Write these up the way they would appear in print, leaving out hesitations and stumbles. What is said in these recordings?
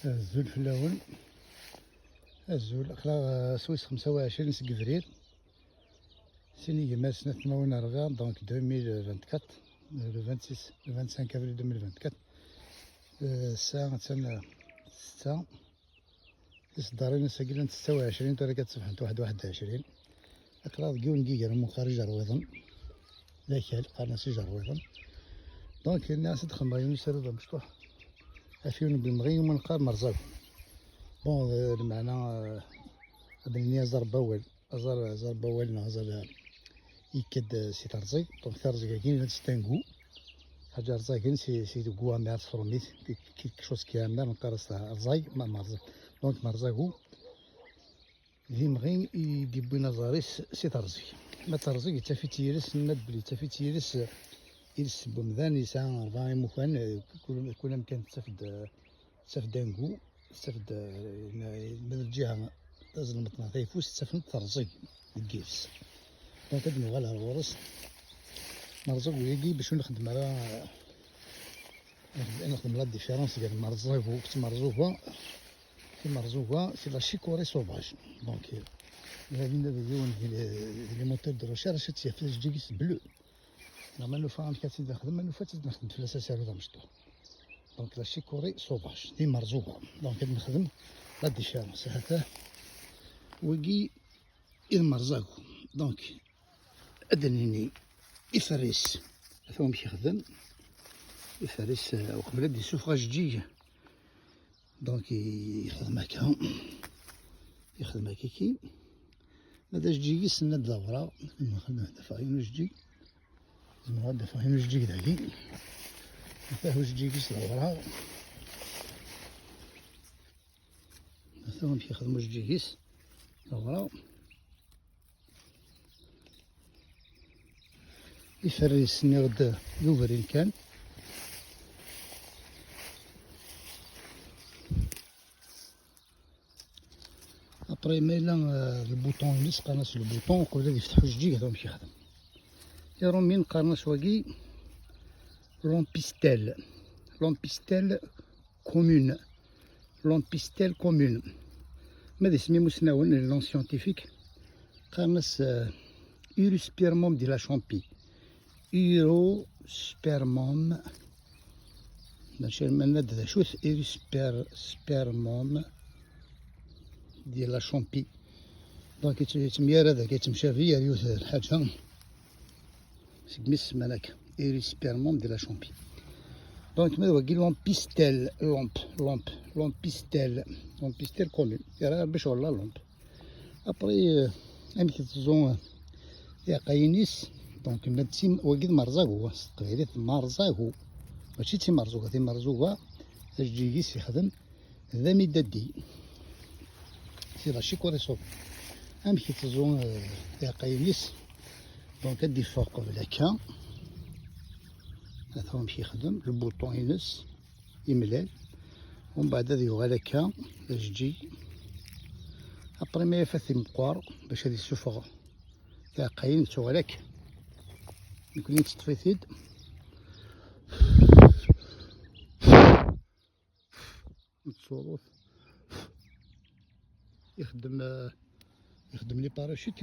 الزول في الأول، الزول أخلاق سويس 25 سكفرير سيني مارس سنة 48 دونك 2024 لو 26 لو 25 افريل 2024 الساعة تسنى 6 إصدارين ساقلين 26 تولي كتصبحت 21 أخلاق كيون كيكا مو خارج رويضن ذاك قارنا سي جرويضن دونك الناس تدخل ما يسرد مشطوح أفيون بالمغي ومن قار مرزاق بون المعنى بني زار بول زار بولنا زار يكد سي ترزي دونك ترزي كاين هاد ستانكو حاجة رزاي كاين سي كوا مير فروميت كيك شوز كيامنا من قارس رزاي ما مرزاق دونك مرزاقو في مغي يديبونا زاريس سي ترزي ما ترزي يتافي تيرس ند بلي تافي تيرس يرس بمذان يسعى 40 مكان كل مكان تسافد دانكو تسافد من الجهة تازل المطنع تيفوس تسافد ترزي الكيفس دونك هاد نوغال على الغرس مرزق ويجي باش نخدم على نخدم لا ديفيرونس ديال المرزوق كنت مرزوقة في مرزوقة سي لا شيكوري سوفاج دونك هادي لي موتور دو ريشيرش تيفاش جيكس بلو نورمالمون فاهم كاتي نخدم منو فاتت نخدم في الاساس على مشطوح دونك لا شيكوري سوفاج دي مرزوقة دونك هاد نخدم لا ديفيرونس هذا ويجي المرزاق دونك ادنيني يفرس ثم يخدم يفرس وقبل بدا يسوفغاج جي دونك يخدم هكا كي هذا جي يسنى الدورة نخدم دفاين وجي زعما دفاين وجي داكي فاه وجي كيس الدورة ثم يخدم وجي كيس الدورة يفرس نغد يوفرين كان ابري ميلا البوطون اللي قناص البوطون وقبل يفتحو الجيك هذا ماشي يخدم يرو من قناص واقي لومبيستيل كومون ماذا اسمي مسناون لون سيونتيفيك قناص ايروسبيرموم دي لا شامبي ايروسبيرموم ماشي المناد ذا شوث سبيرموم ديال لا شامبي دونك يتميار هذا كيتمشى فيا ريوث الحاجة سميس مالك ايروسبيرموم ديال لا شامبي دونك ماذا واقي لومبيستيل لومبيستيل كومون راه باش ولا لومب ابري امي كتزون يا قاينيس دونك مادتي واقي مرزاقو قبيلة مرزاقو ماشي تي مرزوقة تي مرزوقة تجيكيس يخدم ذا ميدادي سي لا شيكوري صوب أم كي تزون يا قاينيس دونك هادي فوق هكا هذا هو مشي يخدم البوطون ينس يملال ومن بعد هذا يوغال هكا باش تجي ابري ما يفاثي مقوار باش هادي السفغ يا قاين توالك يكون تطفيثيد متصوروث يخدم لي باراشوت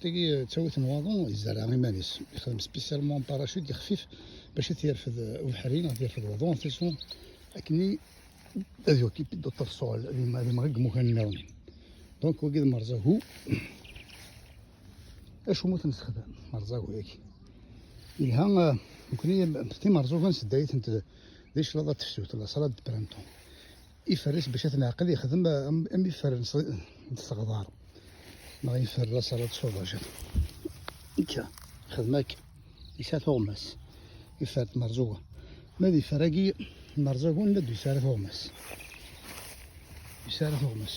تاكي تسويت نواضون يزرع غيمانيس يخدم سبيسيالمون باراشوت خفيف باش يرفد البحرين غادي يرفد الوضون تيسون لكني هذو كي بدو تفصول اللي ما غيقمو كان ناومين دونك وكيد مرزاقو اش موت نستخدم مرزاقو ياكي إلها يمكن تي مرزوقا نسدايت انت ليش لا تفسوت لا صلاة برانتون يفرس باش تنعقل يخدم ام يفرس نستغدار ما يفر لا صلاة صوباج هكا خدمك يسال غماس يفرت مرزوقة ماذي فراقي مرزوقو ندو يسال غماس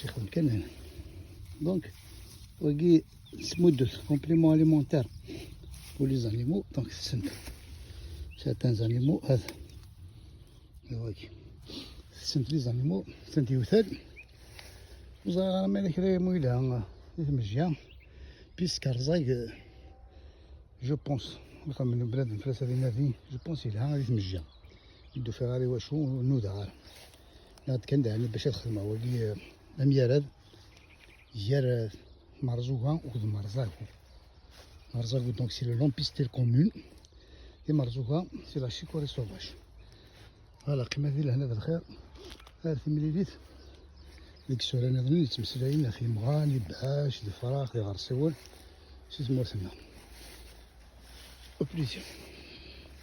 يخدم كان هنا دونك وكي سمودو كومبليمون اليمونتير pour les animaux, donc certains animaux هذا les animaux سنت يوثل وزغار مالك راه مويلها يتمجيا بيسك رزاق جو بونس من البلاد الفرنسا ديالنا جو بونس يلها يتمجيا يدو فيها غير واشو نودا غير هاد كان داعنا باش الخدمة وكي أميراد جار مرزوقة و مرزاقو. مرزاقو دونك سي لو لون بيستير كومون، et مرزوقة سي لا شيكوري سوفاج. فوالا كيما داير هنا بالخير، هاد تمليليت ديك السورة نظن يتمسلاين أخي مغان يبعاش دي فراخ دي غرسيول سي تمورتنا. أو بليزير.